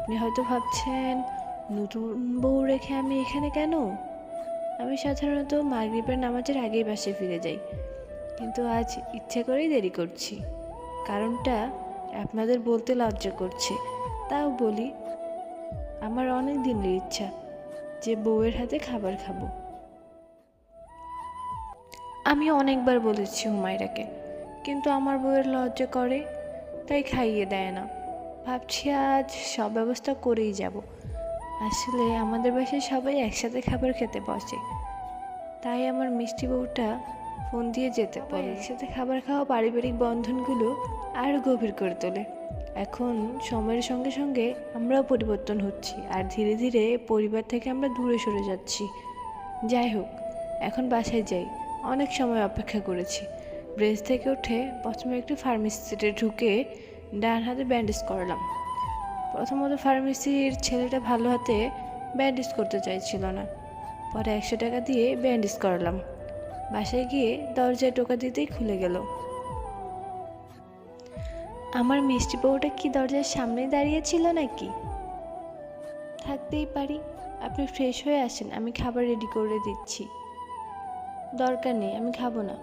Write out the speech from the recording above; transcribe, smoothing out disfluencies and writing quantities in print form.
আপনি হয়তো ভাবছেন, নতুন বউ রেখে আমি এখানে কেন? আমি সাধারণত মাগরিবের নামাজের আগেই বাসায় ফিরে যাই, কিন্তু আজ ইচ্ছে করেই দেরি করছি। কারণটা আপনাদের বলতে লজ্জা করছে, তাও বলি। আমার অনেক দিনের ইচ্ছা যে বউয়ের হাতে খাবার খাবো। আমি অনেকবার বলেছি হুমায়রাকে, কিন্তু আমার বউয়ের লজ্জা করে, তাই খাইয়ে দেয় না। ভাবছি আজ সব ব্যবস্থা করেই যাব। আসলে আমাদের বাসায় সবাই একসাথে খাবার খেতে বসে, তাই আমার মিষ্টি বউটা ফোন দিয়ে যেতে পারে। একসাথে খাবার খাওয়া পারিবারিক বন্ধনগুলো আরও গভীর করে তোলে। এখন সময়ের সঙ্গে সঙ্গে আমরাও পরিবর্তন হচ্ছি, আর ধীরে ধীরে পরিবার থেকে আমরা দূরে সরে যাচ্ছি। যাই হোক, এখন বাসায় যাই। অনেক সময় অপেক্ষা করেছি। ব্রেঞ্চ থেকে উঠে প্রথমে একটু ফার্মেসিতে ঢুকে ডান হাতে ব্যান্ডেজ করলাম। প্রথমত ফার্মেসির ছেলেটা ভালো হাতে ব্যান্ডেজ করতে চাইছিল না। পরে 100 টাকা দিয়ে ব্যান্ডেজ করালাম। বাসায় গিয়ে দরজায় টোকা দিতেই খুলে গেল। আমার মিষ্টি বউটা কি দরজার সামনেই দাঁড়িয়েছিল নাকি? থাকতেই পারি। আপনি ফ্রেশ হয়ে আসেন, আমি খাবার রেডি করে দিচ্ছি। দরকার নেই, আমি খাবো না।